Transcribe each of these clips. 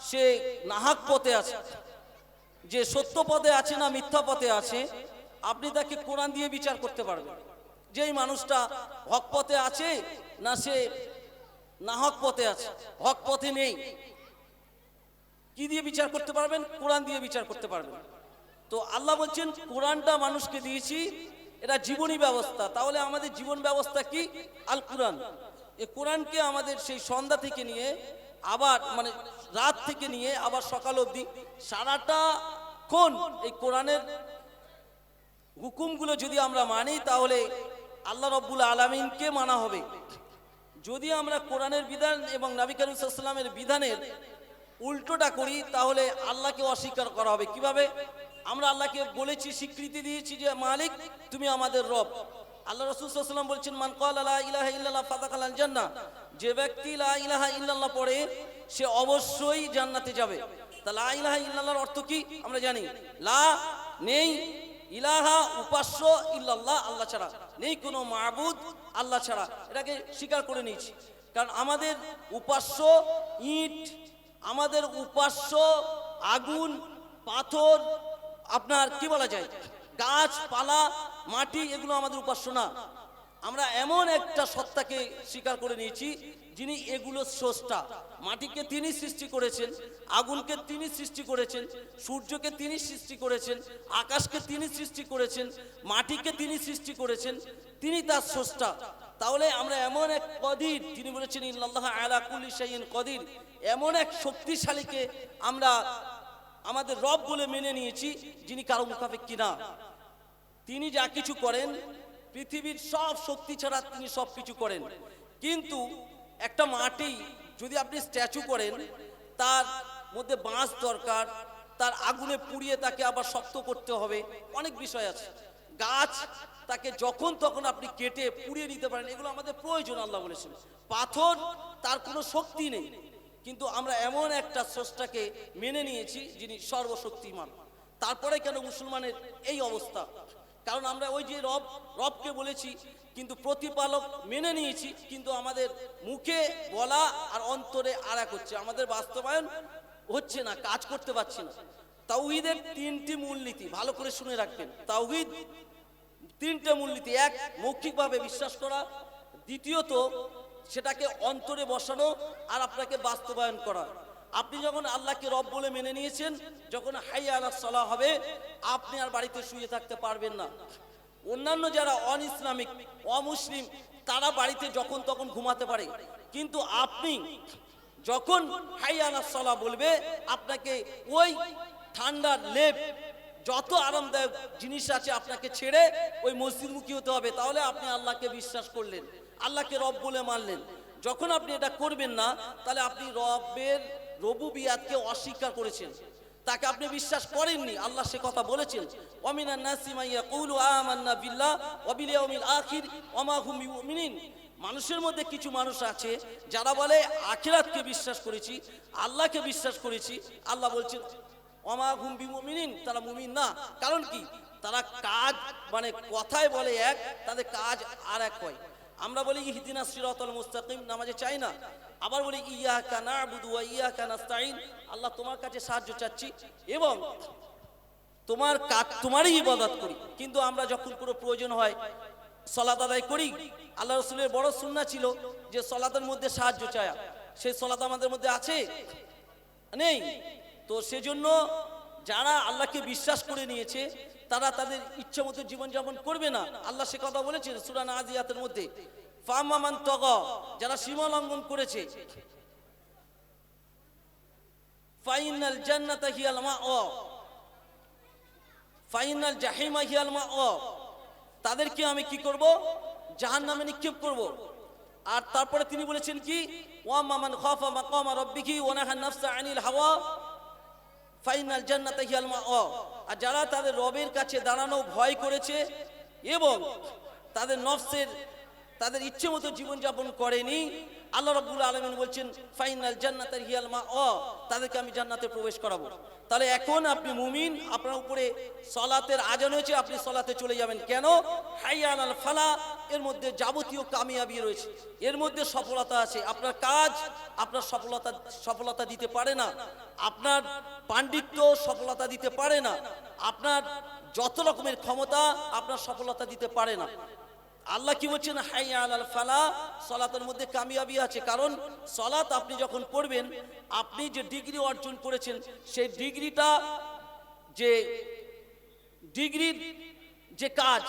সে নাহাক পথে আছে, যে সত্য পথে আছে না মিথ্যা পথে আছে, আপনি তাকে কোরআন দিয়ে বিচার করতে পারবেন। যেই মানুষটা হক পথে আছে না সে নাহক পথে আছে, হক পথে নেই, কি দিয়ে বিচার করতে পারবেন? কোরআন দিয়ে বিচার করতে পারবেন। তো আল্লাহ বলছেন কোরআনটা মানুষকে দিয়েছি, এটা জীবনী ব্যবস্থা। তাহলে আমাদের জীবন ব্যবস্থা কি? আল কোরআন। এই কোরআনকে আমাদের সেই সন্ধ্যা থেকে নিয়ে আবার মানে রাত থেকে নিয়ে আবার সকাল অবধি সারাটা ক্ষণ এই কোরআনের হুকুমগুলো যদি আমরা মানি তাহলে আল্লাহ রব্বুল আলামিনকে মানা হবে। যদি আমরা কোরআনের বিধান এবং নবী করিম সাল্লাল্লাহু আলাইহি ওয়াসাল্লামের বিধানের উল্টোটা করি তাহলে আল্লাহকে অস্বীকার করা হবে। কিভাবে? আমরা আল্লাহকে বলেছি, স্বীকৃতি দিয়েছি যে মালিক তুমি আমাদের রব। আল্লাহ রাসূল সাল্লাল্লাহু আলাইহি ওয়াসাল্লাম বলছেন মান ক্বালা লা ইলাহা ইল্লাল্লাহ ফাদাখালাল জান্নাহ, যে ব্যক্তি লা ইলাহা ইল্লাল্লাহ পড়ে সে অবশ্যই জান্নাতে যাবে। তা লা ইলাহা ইল্লাল্লাহর অর্থ কি আমরা জানি। লা নেই, ইলাহা উপাস্য, ইল্লাল্লাহ আল্লাহ ছাড়া, নেই কোনো মাবুদ আল্লাহ ছাড়া। এটাকে স্বীকার করে নিয়েছি। কারণ আমাদের উপাস্য ইট, আমাদের উপাস্য আগুন, পাথর, আপনার কি বলা যায় গাছপালা, মাটি, এগুলো আমাদের উপাস্য না। আমরা এমন একটা সত্তাকে স্বীকার করে নিয়েছি যিনি এগুলো স্রষ্টা। মাটিকে তিনি সৃষ্টি করেছেন, আগুনকে তিনি সৃষ্টি করেছেন, সূর্যকে তিনি সৃষ্টি করেছেন, আকাশকে তিনি সৃষ্টি করেছেন, মাটিকে তিনি সৃষ্টি করেছেন, তিনি তার স্রষ্টা। তাহলে আমরা এমন এক কদির, তিনি বলেছেন ইন্নাল্লাহা আলা কুল্লি শাইইন কদির, এমন এক শক্তিশালীকে আমরা আমাদের রব বলে মেনে নিয়েছি যিনি কারো মুখাপেক্ষী না। তিনি যা কিছু করেন পৃথিবীর সব শক্তি ছাড়া তিনি সব কিছু করেন। কিন্তু একটা মাটি যদি আপনি স্ট্যাচু করেন তার মধ্যে বাঁশ দরকার, তার আগুনে পুড়িয়ে তাকে আবার শক্ত করতে হবে, অনেক বিষয় আছে। গাছ তাকে যখন তখন আপনি কেটে পুড়িয়ে নিতে পারেন, এগুলো আমাদের প্রয়োজন আল্লাহ বলেছেন। পাথর তার কোনো শক্তি নেই, কিন্তু আমরা এমন একটা স্রষ্টাকে মেনে নিয়েছি যিনি সর্বশক্তিমান। তারপরে কেন মুসলমানের এই অবস্থা? কারণ আমরা ওই যে রবকে বলেছি কিন্তু প্রতিপালক মেনে নিয়েছি, কিন্তু আমাদের মুখে বলা আর অন্তরে আর এক হচ্ছে, আমাদের বাস্তবায়ন হচ্ছে না, কাজ করতে পারছি না। তাওহীদের তিনটি মূলনীতি ভালো করে শুনে রাখবেন। তাওহীদ তিনটে মূলনীতি: এক, মৌখিকভাবে বিশ্বাস করা; দ্বিতীয়ত সেটাকে অন্তরে বসানো; আর আপনাকে বাস্তবায়ন করা। আপনি যখন আল্লাহকে রব বলে মেনে নিয়েছেন, যখন হাইয়া আলাস সালাহ হবে আপনি আর বাড়িতে শুয়ে থাকতে পারবেন না। অন্যান্য যারা অন ইসলামিক, অমুসলিম, তারা বাড়িতে যখন তখন ঘুমাতে পারে, কিন্তু আপনি যখন হাইয়া আলাস সালাহ বলবে আপনাকে ওই ঠান্ডার লেপ, যত আরামদায়ক জিনিস আছে আপনাকে ছেড়ে ওই মসজিদমুখী হতে হবে। তাহলে আপনি আল্লাহকে বিশ্বাস করলেন, আল্লাহকে রব বলে মানলেন। যখন আপনি এটা করবেন না তাহলে আপনি রবের রুবুবিয়াতকে অস্বীকার করেছেন, তাকে আপনি বিশ্বাস করেননি। আল্লাহ সে কথা বলেছেন, ওয়ামিনান নাসি মান ইয়াকুলু আমান্না বিল্লাহ ওয়া বিল ইয়াউমিল আখির ওয়া মা হুম বিমুমিনিন। মানুষের মধ্যে কিছু মানুষ আছে যারা বলে আখিরাতকে বিশ্বাস করেছি, আল্লাহকে বিশ্বাস করেছি। আল্লাহ বলছেন ওয়া মা হুম বিমুমিনিন, তারা মুমিন না। কারণ কি? তারা কাজ মানে কথায় বলে এক, তাদের কাজ আর এক হয়। আমরা বলি ইহদিনাস সিরাতাল মুস্তাকিম, নামাজে চাই না। আবার বলি ইয়াকা না'বুদু ওয়া ইয়াকা নাস্তাঈন, আল্লাহ তোমার কাছে সাহায্য চাচ্ছি এবং তোমার কাজ তোমারই ইবাদত করি। কিন্তু আমরা যখন কোনো প্রয়োজন হয় সালাত আদায় করি। আল্লাহ রাসূলের বড় সুন্নাহ ছিল যে সালাতের মধ্যে সাহায্য চায়া। সেই সালাত আমাদের মধ্যে আছে? নেই। তো সেজন্য যারা আল্লাহকে বিশ্বাস করে নিয়েছে তারা তাদের ইচ্ছা মতো জীবনযাপন করবে না। আল্লাহ সে কথা বলেছেন সূরা নাজিয়াতের মধ্যে, ফাম্মা মান তাগা, যারা সীমা লঙ্ঘন করেছে, ফাইনাল জান্নাতা হিয়াল মাওয়া ফাইনাল জাহিমা হিয়াল মাওয়া, তাদেরকে আমি কি করব? জাহান্নামে নিক্ষেপ করব। আর তারপরে তিনি বলেছেন কি, ওয়া মান খাফা মাকামা রাব্বিহি ওয়া নাহা নাফসা আনিল হাওয়া ফাইনাল জান্নাতা হিয়াল মাওয়া, আর যারা তাদের রবের কাছে দাঁড়ানো ভয় করেছে এবং তাদের নফসের তাদের ইচ্ছে মতো জীবনযাপন করেনি আল্লাহ রাব্বুল আলামিন বলছেন ফাইনাল জান্নাতার হিয়াল মা, তাদেরকে আমি জান্নাতে প্রবেশ করাবো। তাহলে এখন আপনি মুমিন, আপনার উপরে সলাতের আজান হয়েছে, আপনি সলাতে চলে যাবেন। কেন? হাইয়া আলাল ফালা, এর মধ্যে যাবতীয় কামিয়াবি রয়েছে, এর মধ্যে সফলতা আছে। আপনার কাজ আপনার সফলতা দিতে পারে না, আপনার পাণ্ডিত্য সফলতা দিতে পারে না, আপনার যত রকমের ক্ষমতা আপনার সফলতা দিতে পারে না। আল্লাহ কি বলছেন? হাইয়া আলাল ফালা, সালাতের মধ্যে কামিয়াবি আছে। কারণ সালাত আপনি যখন পড়বেন, আপনি যে ডিগ্রি অর্জন করেছেন সেই ডিগ্রিটা, যে ডিগ্রির যে কাজ,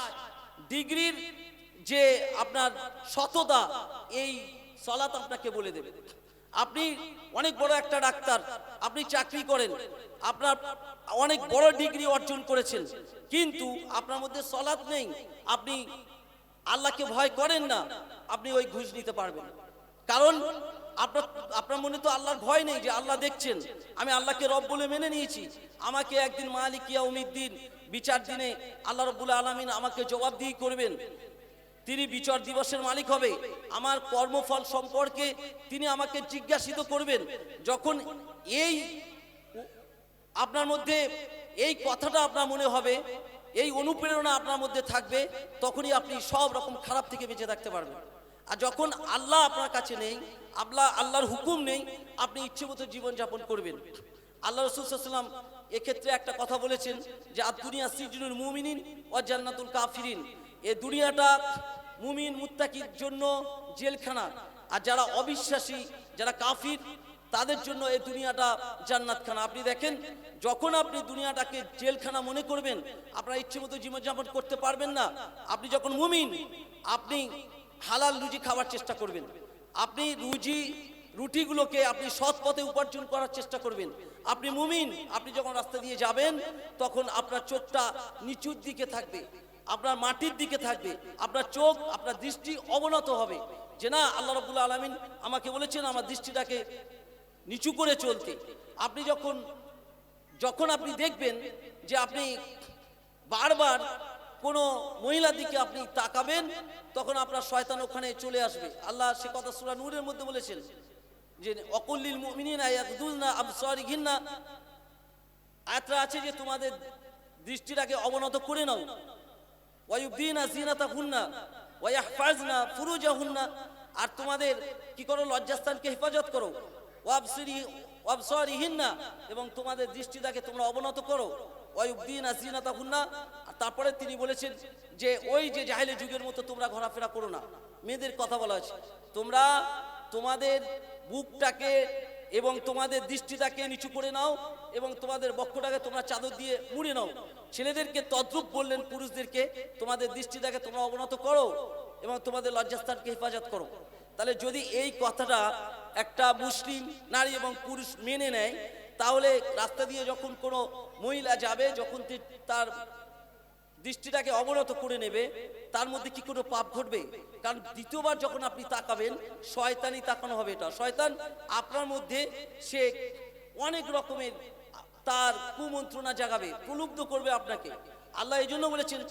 ডিগ্রির যে আপনার সততা, এই সালাত আপনাকে বলে দেবে। আপনি অনেক বড় একটা ডাক্তার, আপনি চাকরি করেন, আপনার অনেক বড় ডিগ্রি অর্জন করেছেন, কিন্তু আপনার মধ্যে সালাত নেই, আপনি আল্লাহকে ভয় করেন না, আপনি ওই ঘুষ নিতে পারবেন। কারণ আপনার মনে তো আল্লাহর ভয় নেই, যে আল্লাহ দেখছেন, আমি আল্লাহকে রব বলে মেনে নিয়েছি, আমাকে একদিন মালিক ইয়াউমিদ্দিন, বিচার দিনে আল্লাহ রাব্বুল আলামিন আমাকে জবাবদিহি করবেন, তিনি বিচার দিবসের মালিক হবে, আমার কর্মফল সম্পর্কে তিনি আমাকে জিজ্ঞাসিত করবেন। যখন এই আপনার মধ্যে এই কথাটা আপনার মনে হবে, এই অনুপ্রেরণা আপনার মধ্যে থাকবে, তখনই আপনি সব রকম খারাপ থেকে বেঁচে থাকতে পারবেন। আর যখন আল্লাহ আপনার কাছে নেই, আল্লাহর হুকুম নেই, আপনি ইচ্ছেমতো জীবনযাপন করবেন। আল্লাহ রাসূল সাল্লাল্লাহু আলাইহি ওয়াসাল্লাম এক্ষেত্রে একটা কথা বলেছেন যে আদ-দুনিয়া সিজনুল মুমিনিন ওয়া জান্নাতুল কাফিরিন, এই দুনিয়াটা মুমিন মুত্তাকির জন্য জেলখানা, আর যারা অবিশ্বাসী, যারা কাফির, তাদের জন্য এই দুনিয়াটা জান্নাতখানা। আপনি দেখেন, যখন আপনি দুনিয়াটাকে জেলখানা মনে করবেন, আপনার ইচ্ছেমতো জীবনযাপন করতে পারবেন না। আপনি যখন মুমিন, আপনি হালাল রুজি খাওয়ার চেষ্টা করবেন, আপনি রুটিগুলোকে আপনি সৎ পথে উপার্জন করার চেষ্টা করবেন। আপনি মুমিন, আপনি যখন রাস্তা দিয়ে যাবেন, তখন আপনার চোখটা নিচুর দিকে থাকবে, আপনার মাটির দিকে থাকবে, আপনার চোখ, আপনার দৃষ্টি অবনত হবে, যে না, আল্লাহ রাব্বুল আলামিন আমাকে বলেছেন আমার দৃষ্টিটাকে নিচু করে চলতে। আপনি যখন আপনি দেখবেন যে আপনি বারবার কোনো মহিলার দিকে আপনি তাকাবেন, তখন আপনার শয়তান ওখানে চলে আসবে। আল্লাহ সে কথা সূরা নূরের মধ্যে বলেছেন যে অকুল্লিল মুমিনিনা ইয়াগদুলনা আবসারিহিন্না, আয়াতটা আছে যে তোমাদের দৃষ্টিটাকে অবনত করে নাও, ওয়ায়ুবদিনা জিনাতাহুন্না ওয়ায়াহফাজনা ফুরুজাহুন্না, আর তোমাদের কি করো? লজ্জাস্থানকে হেফাজত করো। ওয়াবসারিহিন্না, এবং তোমাদের দৃষ্টিটাকে তোমরা অবনত করো। ওয়ায়ুবদিনা জিনাতাহুন্না, আর তারপরে তিনি বলেছেন যে ওই যে জাহেলি যুগের মতো তোমরা ঘোরাফেরা করো না। মেয়েদের কথা বলা আছে, তোমরা তোমাদের বুকটাকে এবং তোমাদের দৃষ্টিটাকে নিচু করে নাও, এবং তোমাদের বক্ষটাকে তোমরা চাদর দিয়ে মুড়ে নাও। ছেলেদেরকে তদ্রূপ বললেন, পুরুষদেরকে তোমাদের দৃষ্টিটাকে তোমরা অবনত করো এবং তোমাদের লজ্জাস্থানকে হেফাজত করো। তাহলে যদি এই কথাটা একটা মুসলিম নারী এবং পুরুষ মেনে নেয়, তাহলে রাস্তা দিয়ে যখন কোনো মহিলা যাবে, যখন তার দৃষ্টিটাকে অবনত করে নেবে, তার মধ্যে কি কোনো পাপ ঘটবে? কারণ দ্বিতীয়বার যখন আপনি তাকাবেন, শয়তানি তাকানো হবে। এটা শয়তান আপনার মধ্যে সে অনেক রকমের তার কুমন্ত্রণা জাগাবে, প্রলুব্ধ করবে আপনাকে। আল্লাহ এই জন্য বলেছেন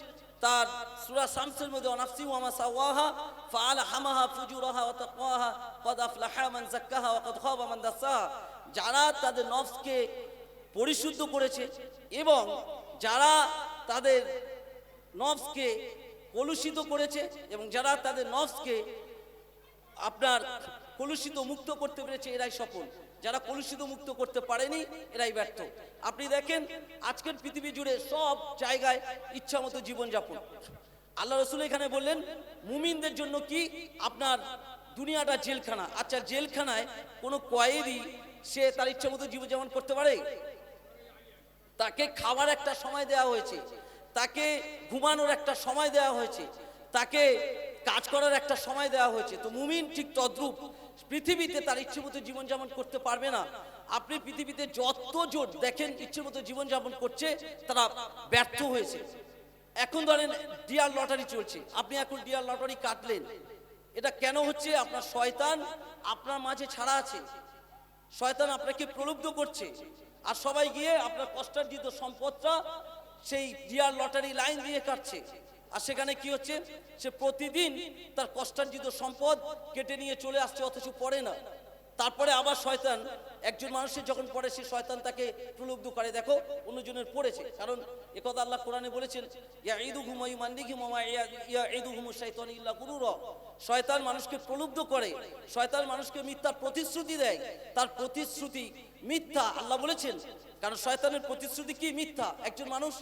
তার সূরা শামসের মধ্যে, ওয়ানাফসি ওয়া মা সাওয়াহা ফাআলহামাহা ফুজুরাহা ওয়া তাকওয়াহা ক্বাদ আফলাহা মান যাক্কাহা ওয়া ক্বাদ খাবা মান দাসাহা। যারা তাদের নফসকে পরিশুদ্ধ করেছে এবং যারা তাদের নফসকে কলুষিত করেছে, এবং যারা তাদের নফসকে আপনার কলুষিত মুক্ত করতে পেরেছে, এরাই সফল। যারা কলুষিত মুক্ত করতে পারেনি, এরাই ব্যর্থ। আপনি দেখেন আজকের পৃথিবী জুড়ে সব জায়গায় ইচ্ছামতো জীবনযাপন। আল্লাহ রাসূল এখানে বললেন মুমিনদের জন্য কি? আপনার দুনিয়াটা জেলখানা। আচ্ছা, জেলখানায় কোনো কয়েদি সে তার ইচ্ছামতো জীবনযাপন করতে পারে? তাকে খাওয়ার একটা সময় দেওয়া হয়েছে, তাকে ঘুমানোর একটা সময় দেওয়া হয়েছে, তাকে কাজ করার একটা সময় দেওয়া হয়েছে। তো মুমিন ঠিক তদ্রূপ, পৃথিবীতে তার ইচ্ছেমতো জীবনযাপন করতে পারবে না। আপনি পৃথিবীতে যত জোট দেখেন ইচ্ছেমতো জীবনযাপন করছে, তারা ব্যর্থ হয়েছে। এখন ধরেন ডিয়ার লটারি চলছে, আপনি এখন ডিয়ার লটারি কাটলেন, এটা কেন হচ্ছে? আপনার শয়তান আপনার মাঝে ছাড়া আছে, শয়তান আপনাকে প্রলুব্ধ করছে, আর সবাই গিয়ে আপনার কষ্টার্জিত সম্পদটা সেই ডিয়ার লটারি লাইন দিয়ে কাটছে। আর সেখানে কি হচ্ছে, সে প্রতিদিন তার কষ্টার্জিত সম্পদ কেটে নিয়ে চলে আসছে, অথচ পড়ে না। তারপরে আবার শয়তান, একজন মানুষের যখন পড়ে, সে শয়তান তাকে প্রলুব্ধ করে, দেখো অন্যজনের পড়েছে। কারণ একথা আল্লাহ কোরআনে বলেছেন, ইয়াইদুহুম ওয়া ইউমান্নিকুহুম ওয়া ইয়াইদুহুমুশ শাইতানু ইল্লা গুরুরা। শয়তান মানুষকে প্রলুব্ধ করে, শয়তান মানুষকে মিথ্যার প্রতিশ্রুতি দেয়, তার প্রতিশ্রুতি মিথ্যা। আল্লাহ বলেছেন, কারণ শয়তানের প্রতিশ্রুতি কি? মিথ্যা। একজন মানুষ